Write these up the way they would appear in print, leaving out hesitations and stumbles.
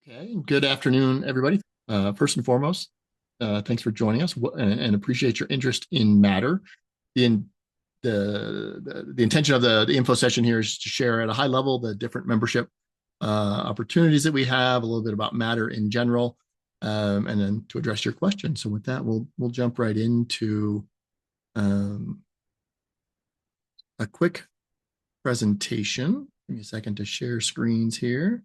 Okay, good afternoon, everybody. First and foremost, thanks for joining us and appreciate your interest in Matter. In the intention of the info session here is to share at a high level the different membership opportunities that we have, a little bit about Matter in general, and then to address your questions. So with that, we'll jump right into um, a quick presentation. Give me a second to share screens here.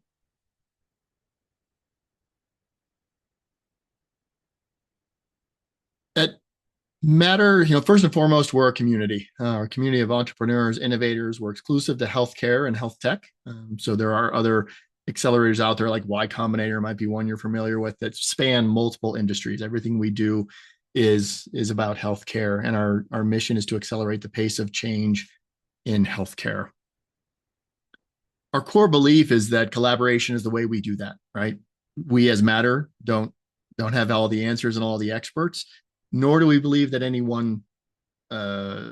At Matter, first and foremost, we're a community. Our community of entrepreneurs, innovators. We're exclusive to healthcare and health tech. So there are other accelerators out there, like Y Combinator might be one you're familiar with, that span multiple industries. Everything we do is about healthcare, and our mission is to accelerate the pace of change in healthcare. Our core belief is that collaboration is the way we do that, right? We as Matter don't have all the answers and all the experts, nor do we believe that any one uh,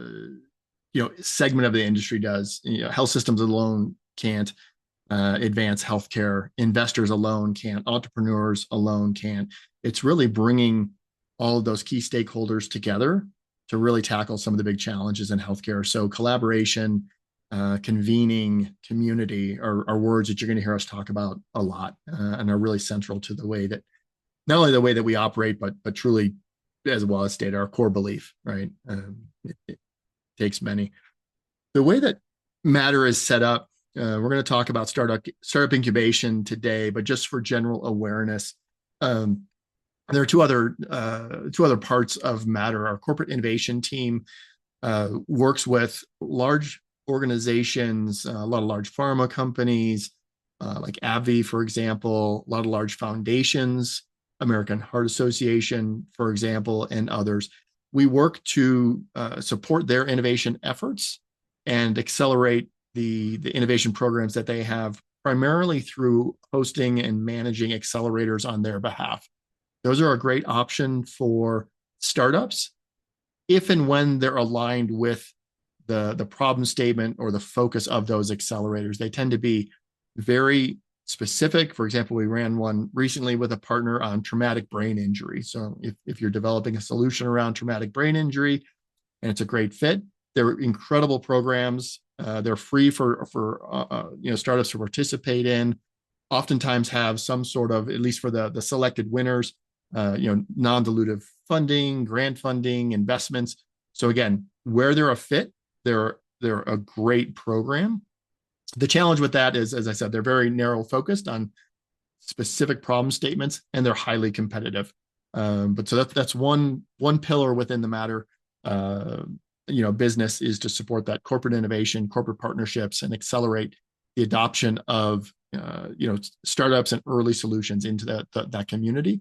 segment of the industry does. Health systems alone can't advance healthcare. Investors alone can't. Entrepreneurs alone can't. It's really bringing all of those key stakeholders together to really tackle some of the big challenges in healthcare. So collaboration, convening, community are words that you're going to hear us talk about a lot, and are really central to the way that not only the way that we operate, but truly, as well as stated, our core belief, right? It takes many. The way that Matter is set up, we're going to talk about startup incubation today, but just for general awareness, there are two other parts of Matter. Our corporate innovation team works with large organizations, a lot of large pharma companies, like AbbVie, for example, a lot of large foundations, American Heart Association, for example, and others. We work to support their innovation efforts and accelerate the innovation programs that they have, primarily through hosting and managing accelerators on their behalf. Those are a great option for startups if and when they're aligned with the problem statement or the focus of those accelerators. They tend to be very specific. For example, we ran one recently with a partner on traumatic brain injury. So if you're developing a solution around traumatic brain injury and it's a great fit, they're incredible programs. They're free for startups to participate in. Oftentimes have some sort of, at least for the selected winners, non-dilutive funding, grant funding, investments. So again, where they're a fit, they're a great program. The challenge with that is, as I said, they're very narrow focused on specific problem statements, and they're highly competitive. But so that's one pillar within the Matter business, is to support that corporate innovation, corporate partnerships, and accelerate the adoption of startups and early solutions into that community.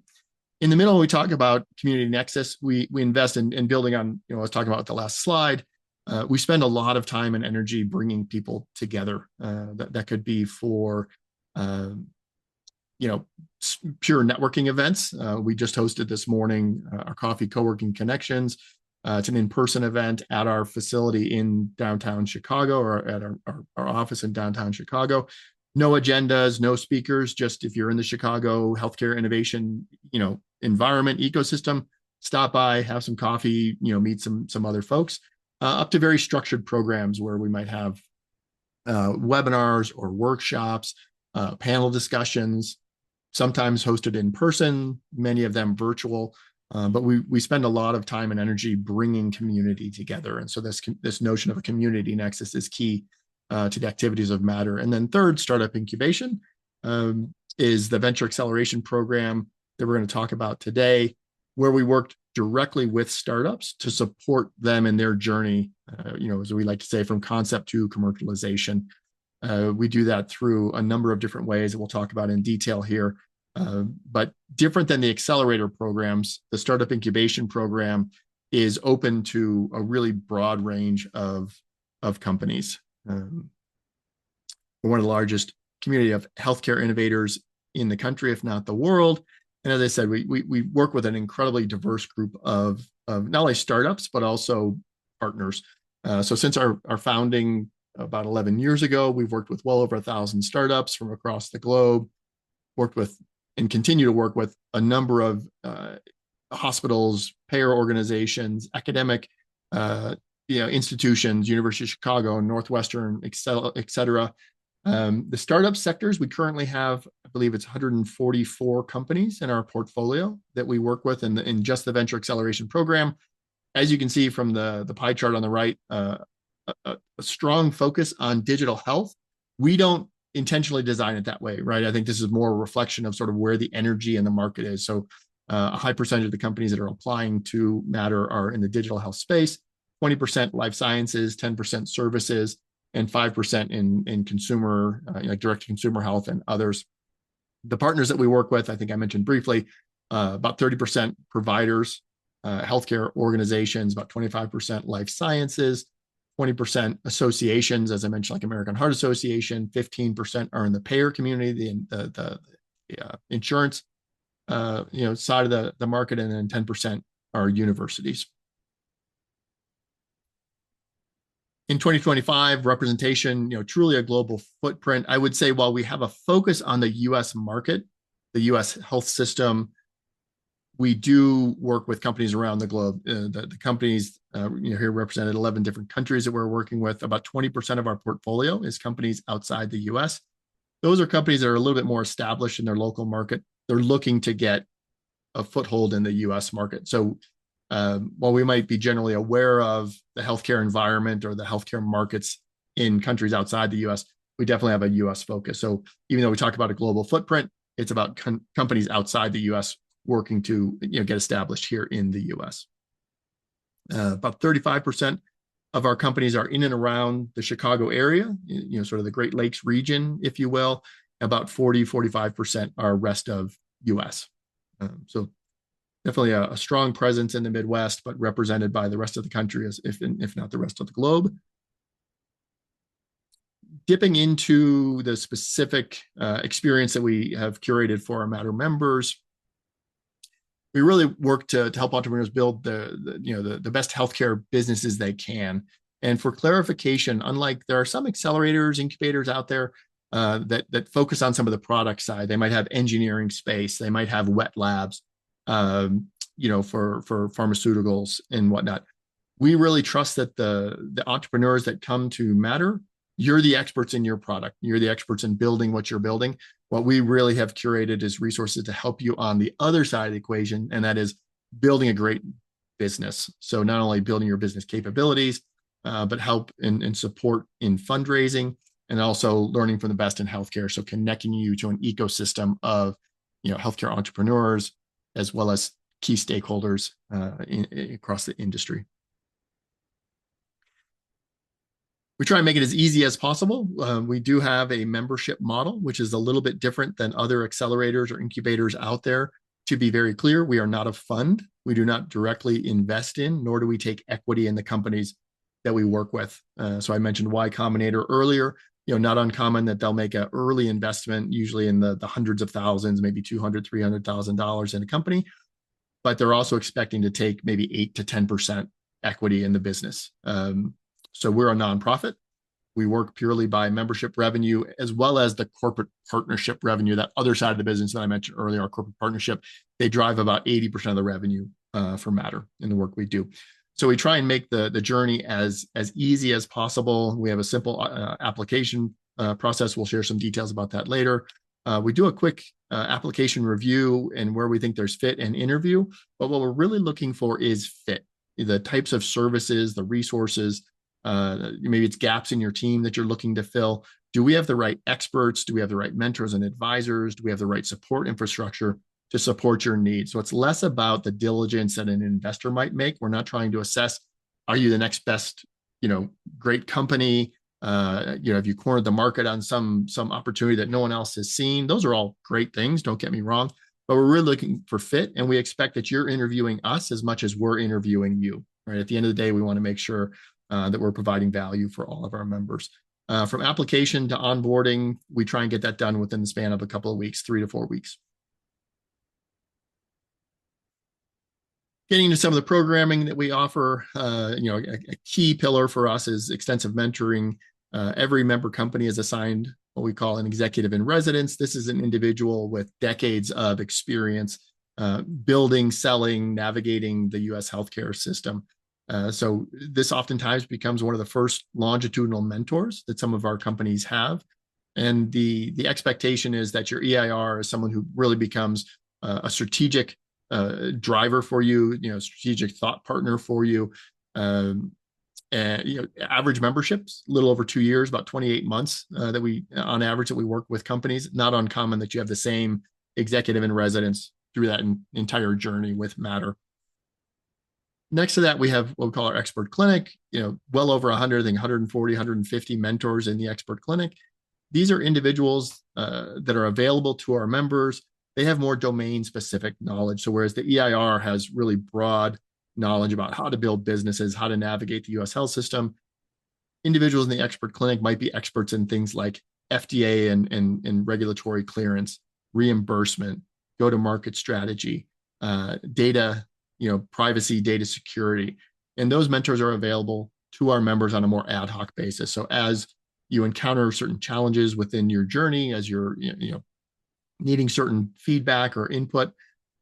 In the middle, we talk about community nexus. We invest in building on, I was talking about the last slide. We spend a lot of time and energy bringing people together. That could be for, pure networking events. We just hosted this morning our Coffee Co-working Connections. It's an in-person event at our facility in downtown Chicago, or at our office in downtown Chicago. No agendas, no speakers, just if you're in the Chicago healthcare innovation, environment ecosystem, stop by, have some coffee, meet some other folks, up to very structured programs where we might have webinars or workshops, panel discussions, sometimes hosted in person, many of them virtual. But we spend a lot of time and energy bringing community together. And so this notion of a community nexus is key to the activities of Matter. And then third, startup incubation is the venture acceleration program that we're going to talk about today, where we worked directly with startups to support them in their journey, as we like to say, from concept to commercialization. We do that through a number of different ways that we'll talk about in detail here. But different than the accelerator programs, the startup incubation program is open to a really broad range of companies. We're one of the largest community of healthcare innovators in the country, if not the world. And as I said, we work with an incredibly diverse group of not only startups, but also partners. So since our founding about 11 years ago, we've worked with well over 1,000 startups from across the globe, worked with and continue to work with a number of hospitals, payer organizations, academic institutions, University of Chicago, Northwestern, et cetera. The startup sectors, we currently have, I believe it's 144 companies in our portfolio that we work with in just the Venture Acceleration Program. As you can see from the pie chart on the right, a strong focus on digital health. We don't intentionally design it that way, right? I think this is more a reflection of sort of where the energy in the market is. So a high percentage of the companies that are applying to Matter are in the digital health space, 20% life sciences, 10% services, and 5% in consumer, like direct-to-consumer health and others. The partners that we work with, I think I mentioned briefly, about 30% providers, healthcare organizations, about 25% life sciences, 20% associations, as I mentioned, like American Heart Association, 15% are in the payer community, the insurance side of the market, and then 10% are universities. In 2025, representation, truly a global footprint. I would say while we have a focus on the US market, the US health system, we do work with companies around the globe. The companies here represented 11 different countries that we're working with. About 20% of our portfolio is companies outside the US. Those are companies that are a little bit more established in their local market. They're looking to get a foothold in the US market. So while we might be generally aware of the healthcare environment or the healthcare markets in countries outside the US, we definitely have a US focus. So even though we talk about a global footprint, it's about companies outside the US working to get established here in the US. About 35% of our companies are in and around the Chicago area, sort of the Great Lakes region, if you will. About 45% are rest of US. So definitely a strong presence in the Midwest, but represented by the rest of the country, if not the rest of the globe. Dipping into the specific experience that we have curated for our Matter members, we really work to help entrepreneurs build the best healthcare businesses they can. And for clarification, unlike there are some accelerators, incubators out there that focus on some of the product side, they might have engineering space, they might have wet labs, for pharmaceuticals and whatnot. We really trust that the entrepreneurs that come to Matter, you're the experts in your product. You're the experts in building what you're building. What we really have curated is resources to help you on the other side of the equation, and that is building a great business. So not only building your business capabilities, but help and support in fundraising, and also learning from the best in healthcare. So connecting you to an ecosystem of healthcare entrepreneurs, as well as key stakeholders across the industry. We try and make it as easy as possible. We do have a membership model, which is a little bit different than other accelerators or incubators out there. To be very clear, we are not a fund. We do not directly invest in, nor do we take equity in the companies that we work with. So I mentioned Y Combinator earlier. Not uncommon that they'll make an early investment, usually in the hundreds of thousands, maybe $200,000, $300,000 in a company, but they're also expecting to take maybe 8 to 10% equity in the business. So we're a nonprofit. We work purely by membership revenue, as well as the corporate partnership revenue. That other side of the business that I mentioned earlier, our corporate partnership, they drive about 80% of the revenue for Matter in the work we do. So we try and make the journey as easy as possible. We have a simple application process. We'll share some details about that later. We do a quick application review and where we think there's fit and interview. But what we're really looking for is fit. The types of services, the resources, maybe it's gaps in your team that you're looking to fill. Do we have the right experts? Do we have the right mentors and advisors? Do we have the right support infrastructure to support your needs? So it's less about the diligence that an investor might make. We're not trying to assess, are you the next best, great company? Have you cornered the market on some opportunity that no one else has seen? Those are all great things, don't get me wrong, but we're really looking for fit, and we expect that you're interviewing us as much as we're interviewing you, right? At the end of the day, we want to make sure that we're providing value for all of our members. From application to onboarding, we try and get that done within the span of a couple of weeks, 3 to 4 weeks. Getting into some of the programming that we offer, a key pillar for us is extensive mentoring. Every member company is assigned what we call an executive in residence. This is an individual with decades of experience building, selling, navigating the US healthcare system. So this oftentimes becomes one of the first longitudinal mentors that some of our companies have. And the expectation is that your EIR is someone who really becomes a strategic driver for you, strategic thought partner for you. And average memberships, a little over 2 years, about 28 months that we, on average, that we work with companies. Not uncommon that you have the same executive in residence through that entire journey with Matter. Next to that, we have what we call our expert clinic, well over 100, I think 140, 150 mentors in the expert clinic. These are individuals that are available to our members. They have more domain specific knowledge. So whereas the EIR has really broad knowledge about how to build businesses, how to navigate the US health system, individuals in the expert clinic might be experts in things like FDA and regulatory clearance, reimbursement, go-to-market strategy, data, privacy, data security. And those mentors are available to our members on a more ad hoc basis. So as you encounter certain challenges within your journey, as you're needing certain feedback or input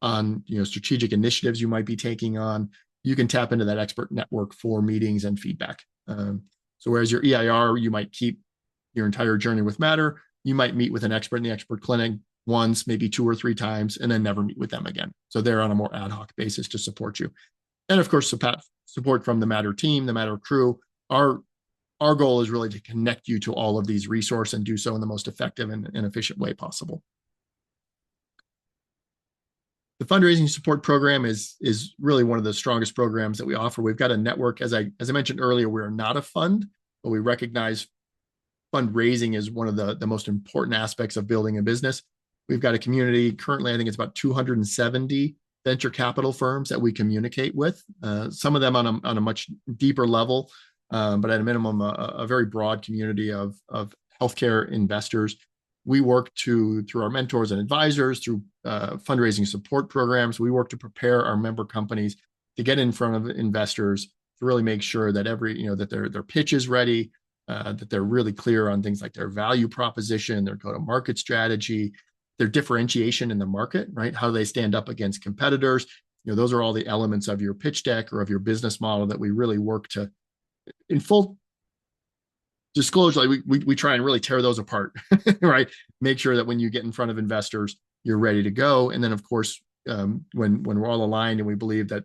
on strategic initiatives you might be taking on, you can tap into that expert network for meetings and feedback. So whereas your EIR, you might keep your entire journey with Matter, you might meet with an expert in the expert clinic once, maybe 2 or 3 times, and then never meet with them again. So they're on a more ad hoc basis to support you. And of course, support from the Matter team, the Matter crew. Our goal is really to connect you to all of these resources and do so in the most effective and efficient way possible. The fundraising support program is really one of the strongest programs that we offer. We've got a network, as I mentioned earlier, we're not a fund, but we recognize fundraising is one of the most important aspects of building a business. We've got a community currently, I think it's about 270 venture capital firms that we communicate with. Some of them on a much deeper level, but at a minimum, a very broad community of healthcare investors. We work through our mentors and advisors, through fundraising support programs. We work to prepare our member companies to get in front of investors, to really make sure that that their pitch is ready, that they're really clear on things like their value proposition, their go-to-market strategy, their differentiation in the market, right? How do they stand up against competitors? Those are all the elements of your pitch deck or of your business model that we really work to, in full disclosure, like we try and really tear those apart, right? Make sure that when you get in front of investors, you're ready to go. And then, of course, when we're all aligned and we believe that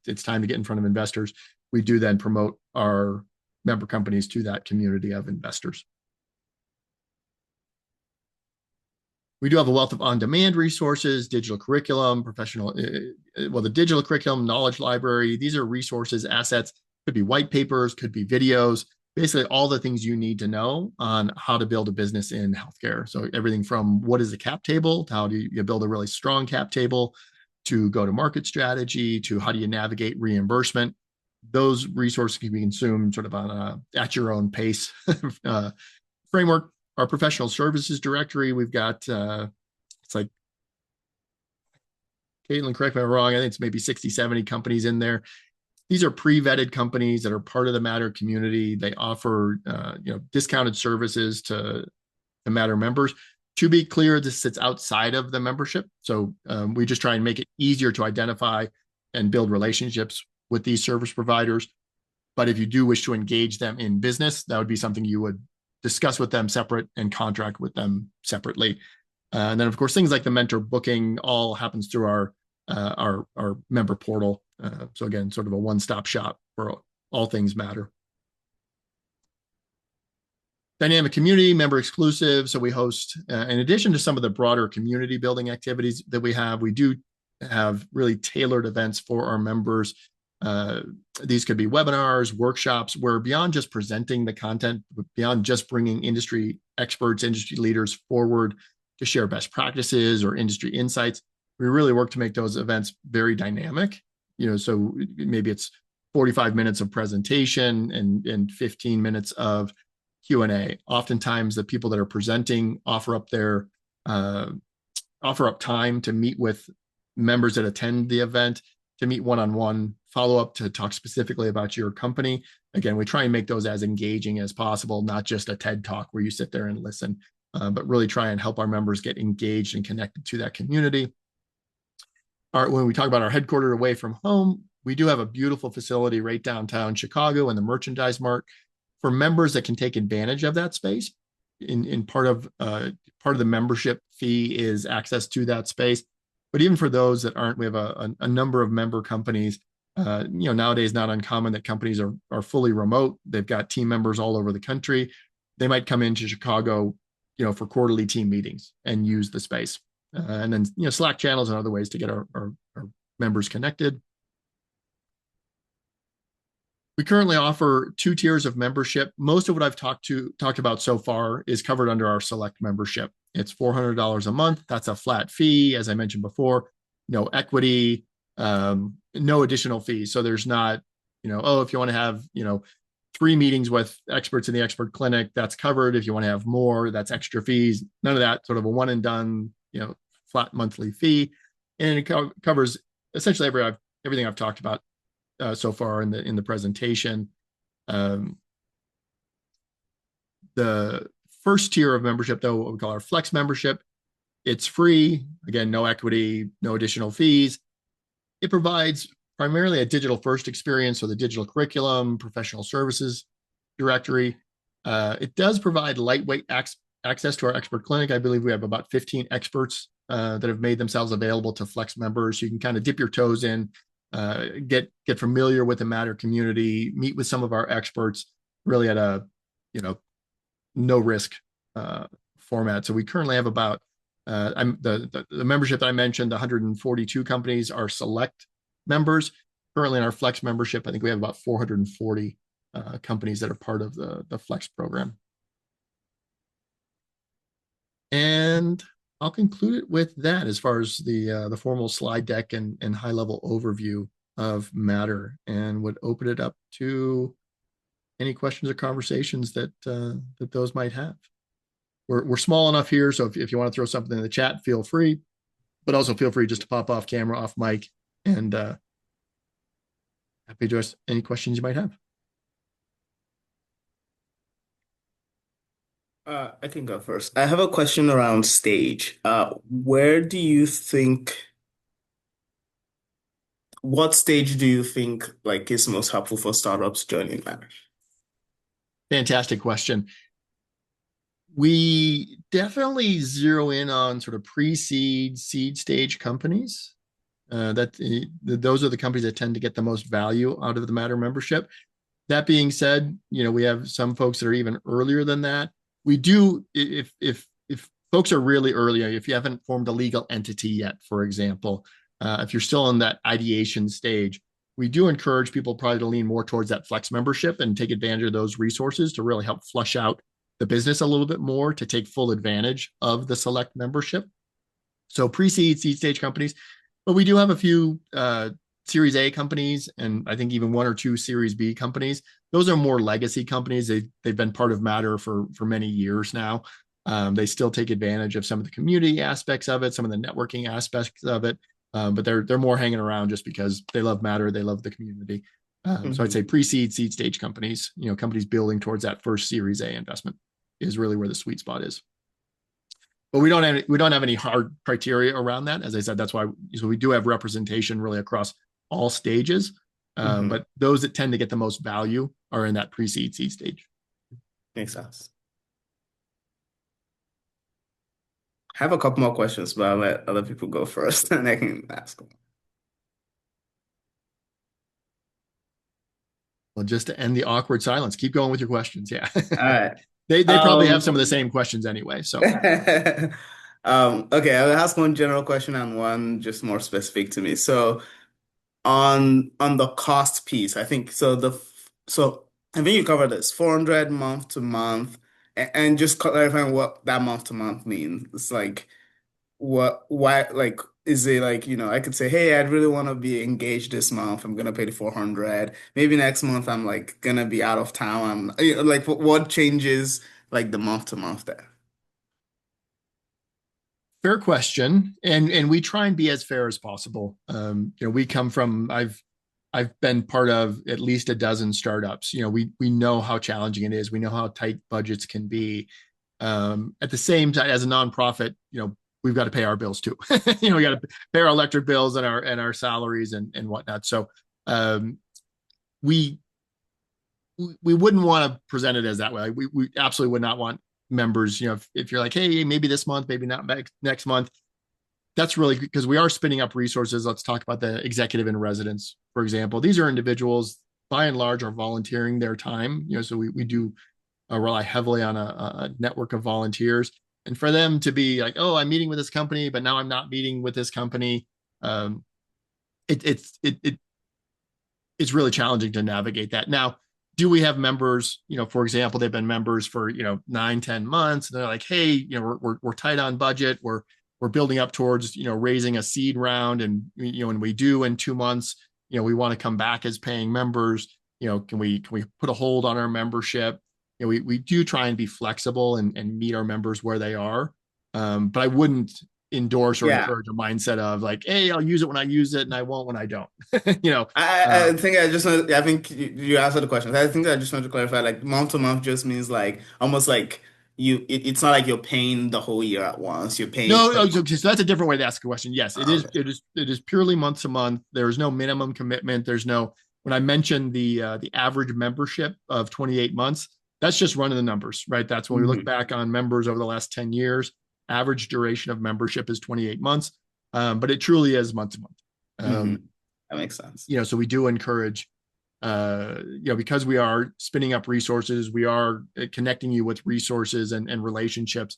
it's time to get in front of investors, we do then promote our member companies to that community of investors. We do have a wealth of on-demand resources, digital curriculum, the digital curriculum, knowledge library. These are resources, assets, could be white papers, could be videos, basically all the things you need to know on how to build a business in healthcare. So everything from what is the cap table, to how do you build a really strong cap table, to go-to-market strategy, to how do you navigate reimbursement. Those resources can be consumed sort of on a at your own pace framework. Our professional services directory, we've got, it's like, Caitlin, correct me if I'm wrong, I think it's maybe 60, 70 companies in there. These are pre-vetted companies that are part of the Matter community. They offer, discounted services to Matter members. To be clear, this sits outside of the membership. So we just try and make it easier to identify and build relationships with these service providers. But if you do wish to engage them in business, that would be something you would discuss with them separate and contract with them separately. And then, of course, things like the mentor booking all happens through our member portal. So again, sort of a one-stop shop for all things Matter. Dynamic community, member exclusive. So we host, in addition to some of the broader community building activities that we do have really tailored events for our members. These could be webinars, workshops, where beyond just presenting the content, beyond just bringing industry experts, industry leaders forward to share best practices or industry insights, we really work to make those events very dynamic. So maybe it's 45 minutes of presentation and 15 minutes of Q&A. Oftentimes, the people that are presenting offer up time to meet with members that attend the event, to meet one-on-one follow up to talk specifically about your company. Again, we try and make those as engaging as possible, not just a TED talk where you sit there and listen, but really try and help our members get engaged and connected to that community. When we talk about our headquartered away from home, we do have a beautiful facility right downtown Chicago in the Merchandise Mart for members that can take advantage of that space. In part of the membership fee is access to that space. But even for those that aren't, we have a number of member companies. Nowadays, not uncommon that companies are fully remote. They've got team members all over the country. They might come into Chicago, for quarterly team meetings and use the space. And then, Slack channels and other ways to get our members connected. We currently offer 2 tiers of membership. Most of what I've talked about so far is covered under our Select membership. It's $400 a month. That's a flat fee, as I mentioned before. No equity, no additional fees. So there's not, if you want to have, 3 meetings with experts in the expert clinic, that's covered. If you want to have more, that's extra fees. None of that. Sort of a one and done, flat monthly fee, and it covers essentially everything I've talked about so far in the presentation. The first tier of membership, though, what we call our Flex membership, it's free. Again, no equity, no additional fees. It provides primarily a digital first experience, so the digital curriculum, professional services directory. It does provide lightweight access to our expert clinic. I believe we have about 15 experts that have made themselves available to Flex members. You can kind of dip your toes in, get familiar with the Matter community, meet with some of our experts, really at a no risk format. So we currently have about the membership that I mentioned, the 142 companies are Select members. Currently in our Flex membership, I think we have about 440 companies that are part of the Flex program. And I'll conclude it with that as far as the formal slide deck and high level overview of Matter, and would open it up to any questions or conversations that those might have. We're small enough here, so if you want to throw something in the chat, feel free, but also feel free just to pop off camera, off mic, and happy to address any questions you might have. I can go first. I have a question around stage. What stage do you think is most helpful for startups joining Matter? Fantastic question. We definitely zero in on sort of pre-seed, seed stage companies. Those are the companies that tend to get the most value out of the Matter membership. That being said, we have some folks that are even earlier than that. We do, if folks are really early, if you haven't formed a legal entity yet, for example, if you're still in that ideation stage, we do encourage people probably to lean more towards that Flex membership and take advantage of those resources to really help flush out the business a little bit more, to take full advantage of the Select membership. So pre-seed, seed stage companies, but we do have a few Series A companies, and I think even 1 or 2 Series B companies. Those are more legacy companies. They've been part of Matter for many years now. They still take advantage of some of the community aspects of it, some of the networking aspects of it, but they're more hanging around just because they love Matter, they love the community. So I'd say pre-seed, seed stage companies, companies building towards that first Series A investment is really where the sweet spot is. But we don't have any hard criteria around that. As I said, that's why we do have representation really across all stages. But those that tend to get the most value are in that pre-seed, seed stage. Makes sense. I have a couple more questions, but I'll let other people go first and I can ask them. Well, just to end the awkward silence, keep going with your questions. Yeah. All right. They probably have some of the same questions anyway. So Okay, I'll ask one general question and one just more specific to me. So on the cost piece, I think I think you covered this 400 month to month, and just clarifying what that month to month means. It's why, is it I could say, hey, I'd really want to be engaged this month. I'm gonna pay the 400. Maybe next month I'm gonna be out of town. What changes the month to month there? fair question, and we try and be as fair as possible. We come from I've been part of at least a dozen startups. We know how challenging it is. We know how tight budgets can be. At the same time, as a nonprofit, we've got to pay our bills too. We got to pay our electric bills and our salaries and whatnot. So um, we we wouldn't want to present it as that way. We absolutely would not want members, if you're like, hey, maybe this month, maybe not next month. That's really because we are spinning up resources. Let's talk about the executive in residence, for example. These are individuals, by and large, are volunteering their time. So we do rely heavily on a network of volunteers. And for them to be like, oh, I'm meeting with this company, but now I'm not meeting with this company, um, it's really challenging to navigate that. Now, do we have members, for example, they've been members for, 9, 10 months, and they're like, hey, we're tight on budget. We're building up towards, raising a seed round. And, when we do in 2 months, we want to come back as paying members. Can we put a hold on our membership? We do try and be flexible and meet our members where they are. But I wouldn't endorse or Yeah. encourage a mindset of like, hey, I'll use it when I use it and I won't when I don't. you know, I think I think you answered the question. I think I just want to clarify, like month to month just means like almost like it's not like you're paying the whole year at once. You're paying No, per month. so that's a different way to ask a question. Yes, it Oh, is. okay. It is purely month to month. There is no minimum commitment. There's no. When I mentioned the average membership of 28 months, that's just running the numbers, right? That's when we look Hmm. back on members over the last 10 years. Average duration of membership is 28 months, but it truly is month to month. Hmm. Um, That makes sense. so we do encourage, because we are spinning up resources, we are connecting you with resources and relationships.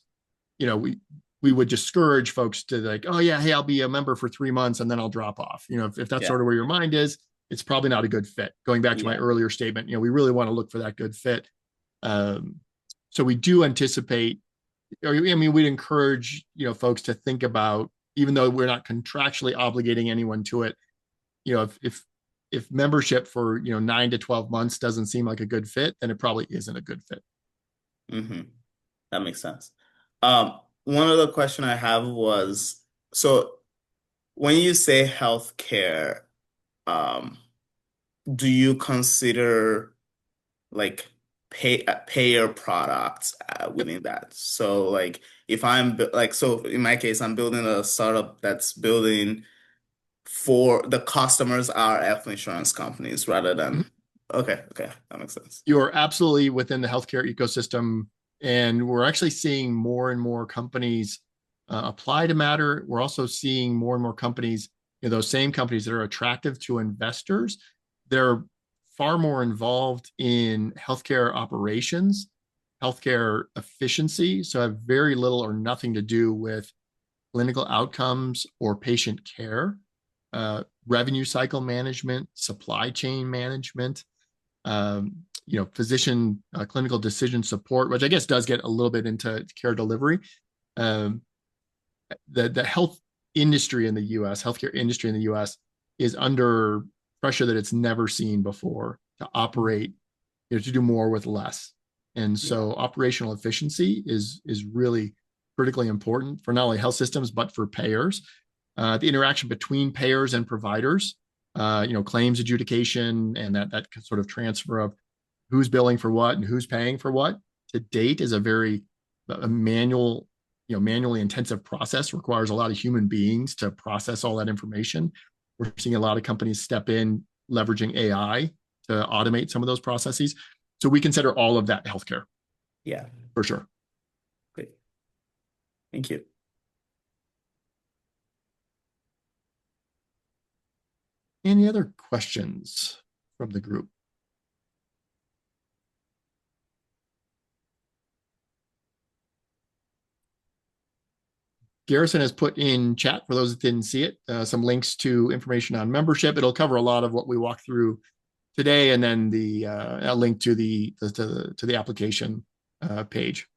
We would discourage folks to like, oh yeah, hey, I'll be a member for 3 months and then I'll drop off. If that's Yeah. sort of where your mind is, it's probably not a good fit. Going back to my Yeah. earlier statement, we really want to look for that good fit. Um, so we do anticipate, or I mean, we'd encourage, folks to think about, even though we're not contractually obligating anyone to it, if membership for 9 to 12 months doesn't seem like a good fit, then it probably isn't a good fit. Hmm. That makes sense. One other question I have was, so when you say healthcare, um, do you consider like payer products Yep. within that? So like if so in my case, I'm building a startup that's building for the customers are health insurance companies rather than okay, that makes sense. You're absolutely within the healthcare ecosystem, and we're actually seeing more and more companies apply to Matter. We're also seeing more and more companies, those same companies that are attractive to investors. They're far more involved in healthcare operations, healthcare efficiency, so have very little or nothing to do with clinical outcomes or patient care, revenue cycle management, supply chain management, physician clinical decision support, which I guess does get a little bit into care delivery. Um, the health industry in the U.S., healthcare industry in the U.S. is under pressure that it's never seen before to operate, to do more with less. And Yeah. so operational efficiency is really critically important for not only health systems, but for payers. The interaction between payers and providers, claims adjudication and that sort of transfer of who's billing for what and who's paying for what to date is a manually intensive process, requires a lot of human beings to process all that information. We're seeing a lot of companies step in leveraging AI to automate some of those processes. So we consider all of that healthcare Yeah. for sure. Great. Thank you. Any other questions from the group? Garrison has put in chat, for those that didn't see it, some links to information on membership. It'll cover a lot of what we walked through today, and then a link to the application page.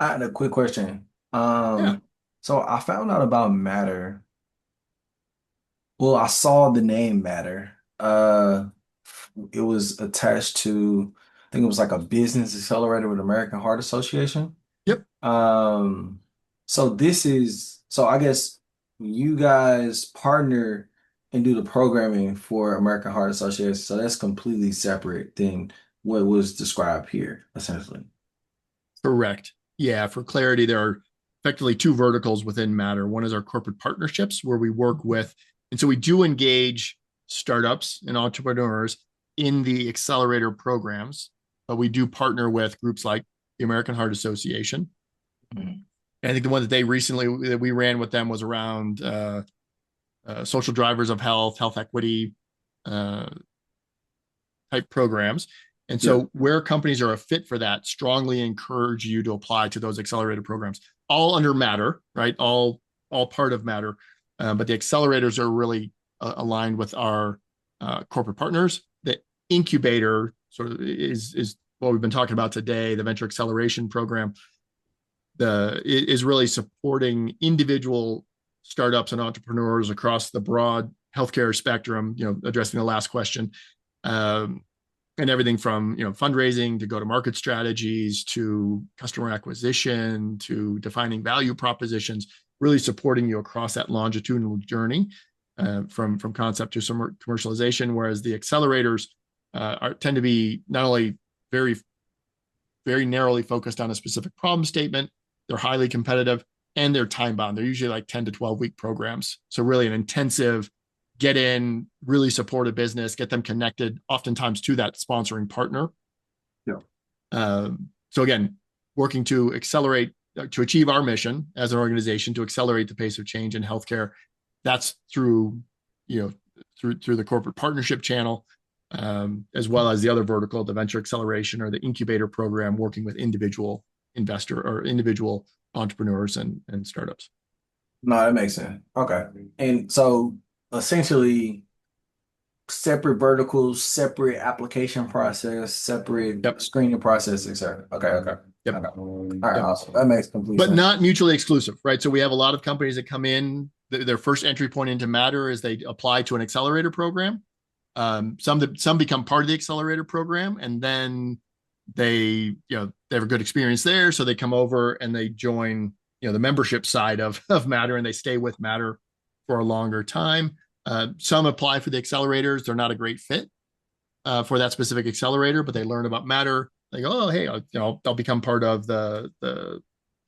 I had a quick question. Yeah. So I found out about Matter. Well, I saw the name Matter. It was attached to, I think it was like a business accelerator with American Heart Association. Yep. So I guess you guys partner and do the programming for American Heart Association. So that's completely separate than what was described here, essentially. Correct. Yeah, for clarity, there are effectively two verticals within Matter. One is our corporate partnerships, where we work with, and so we do engage startups and entrepreneurs in the accelerator programs, but we do partner with groups like the American Heart Association. Mhm. And I think the one that they recently that we ran with them was around social drivers of health, health equity uh, type programs. And Yeah. so where companies are a fit for that, strongly encourage you to apply to those accelerated programs, all under Matter, right? All part of Matter. But the accelerators are really aligned with our corporate partners. The incubator sort of is what we've been talking about today, the venture acceleration program. Is really supporting individual startups and entrepreneurs across the broad healthcare spectrum, addressing the last question. And everything from fundraising to go-to-market strategies to customer acquisition to defining value propositions, really supporting you across that longitudinal journey from concept to some commercialization. Whereas the accelerators tend to be not only very very narrowly focused on a specific problem statement, they're highly competitive, and they're time bound. They're usually like 10 to 12-week programs. So really an intensive get in, really support a business, get them connected, oftentimes to that sponsoring partner. Yeah. So again, working to accelerate, to achieve our mission as an organization, to accelerate the pace of change in healthcare. That's through the corporate partnership channel, as well as the other vertical, the venture acceleration or the incubator program, working with individual investor or individual entrepreneurs and startups. No, that makes sense. Okay. And so essentially separate verticals, separate application process, separate Yep. screening process, etc. Okay, okay. Yep. Okay. All right, Yep. awesome. That makes complete But sense. not mutually exclusive, right? So we have a lot of companies that come in, their first entry point into Matter is they apply to an accelerator program. Some become part of the accelerator program, and then they have a good experience there, so they come over and they join the membership side of Matter, and they stay with Matter for a longer time. Some apply for the accelerators; they're not a great fit for that specific accelerator, but they learn about Matter. They go, oh, hey, I'll become part of the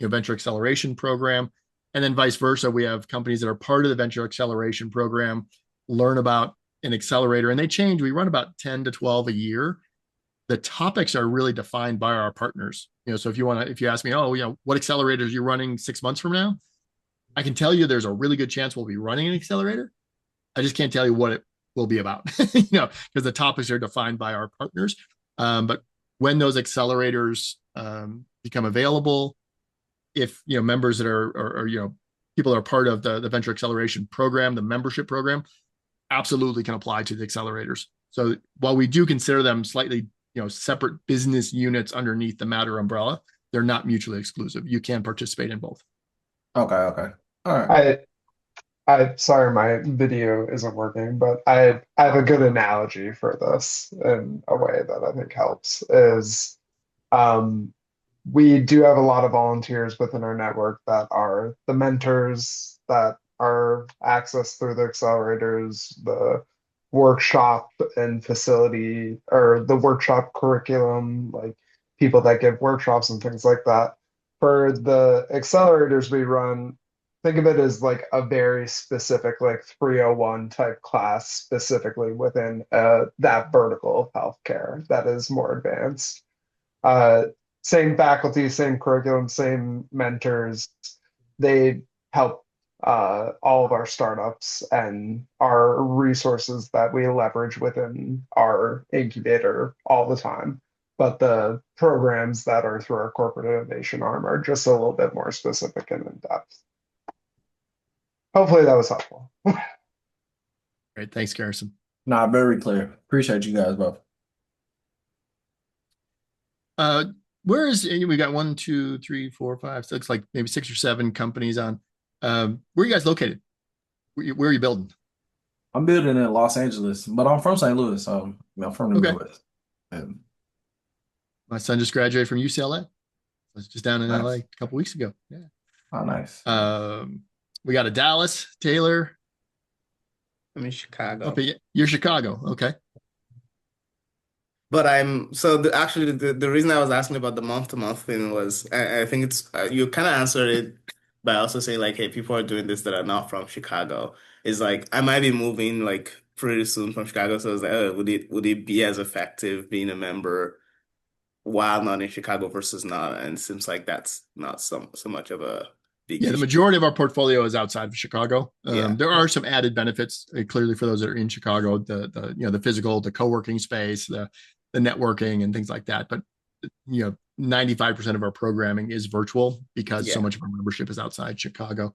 venture acceleration program, and then vice versa. We have companies that are part of the venture acceleration program, learn about an accelerator, and they change. We run about 10 to 12 a year. The topics are really defined by our partners. So if you ask me, what accelerators are you running 6 months from now? I can tell you there's a really good chance we'll be running an accelerator. I just can't tell you what it will be about, because the topics are defined by our partners. But when those accelerators become available, if members that are people that are part of the venture acceleration program, the membership program, absolutely can apply to the accelerators. So while we do consider them slightly separate business units underneath the Matter umbrella, they're not mutually exclusive. You can participate in both. Okay, okay. All right. I sorry my video isn't working, but I have a good analogy for this in a way that I think helps is um we do have a lot of volunteers within our network that are the mentors that are accessed through the accelerators, the workshop and facility or the workshop curriculum, like people that give workshops and things like that. For the accelerators we run, think of it as like a very specific, like 301 type class specifically within that vertical of healthcare that is more advanced. Uh, Same faculty, same curriculum, same mentors. They help all of our startups and our resources that we leverage within our incubator all the time. But the programs that are through our corporate innovation arm are just a little bit more specific and in depth. Hopefully that was helpful. Great. Thanks, Garrison. Nah, very clear. Appreciate you guys both. Where is we got 1, 2, 3, 4, 5, 6, like maybe 6 or 7 companies on. Where are you guys located? Where are you building? I'm building in Los Angeles, but I'm from St. Louis, so I'm from the Okay. Midwest. And My son just graduated from UCLA. I was just down in Nice. LA a couple weeks ago. Yeah. oh, nice. We got a Dallas, Taylor. I'm in Chicago. Okay, you're Chicago. Okay. But actually the reason I was asking about the month to month thing was I think it's you kind of answered it by also saying like, hey, people are doing this that are not from Chicago. It's like I might be moving like pretty soon from Chicago, so it's like, oh, would it be as effective being a member while not in Chicago versus not? And it seems like that's not so much of a big Yeah, the issue. majority of our portfolio is outside of Chicago. Yeah. There are some added benefits clearly for those that are in Chicago, the physical, the co-working space, the networking and things like that. But 95% of our programming is virtual because so Yeah. much of our membership is outside Chicago.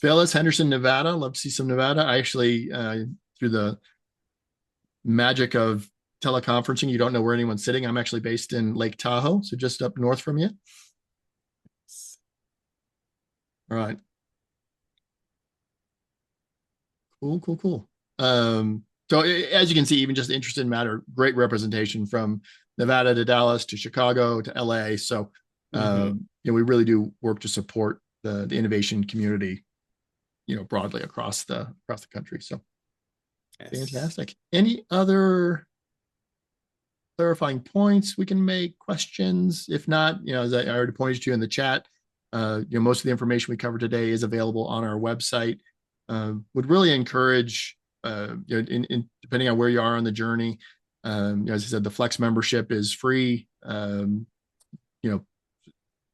Phyllis, Henderson, Nevada. Love to see some Nevada. I actually, through the magic of teleconferencing, you don't know where anyone's sitting. I'm actually based in Lake Tahoe, so just up north from you. All right. Cool. So as you can see, even just interested in matter, great representation from Nevada to Dallas to Chicago to LA. So we really do work to support the innovation community, broadly across the country. So fantastic. Any other clarifying points we can make? Questions? If not, as I already pointed to in the chat, most of the information we covered today is available on our website. Would really encourage, depending on where you are on the journey, as I said, the Flex membership is free.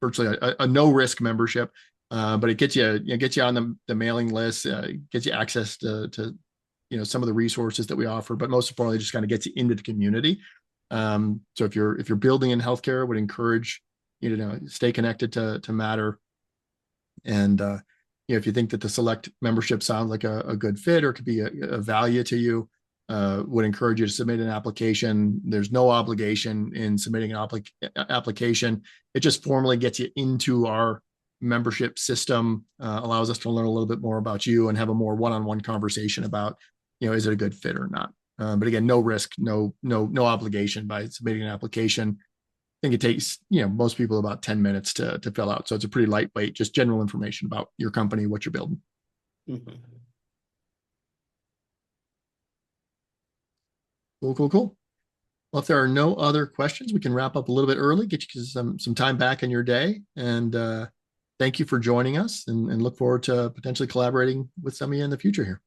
Virtually a no risk membership, but it gets you on the mailing list, gets you access to some of the resources that we offer, but most importantly, just kind of gets you into the community. So if you're building in healthcare, would encourage you to stay connected to Matter. And if you think that the Select membership sounds like a good fit or could be a value to you, would encourage you to submit an application. There's no obligation in submitting an application. It just formally gets you into our membership system, allows us to learn a little bit more about you and have a more one-on-one conversation about, is it a good fit or not? But again, no risk, no obligation by submitting an application. I think it takes, most people about 10 minutes to fill out. So it's a pretty lightweight, just general information about your company, what you're building. Cool. Well, if there are no other questions, we can wrap up a little bit early, get you some time back in your day. And thank you for joining us and look forward to potentially collaborating with some of you in the future here.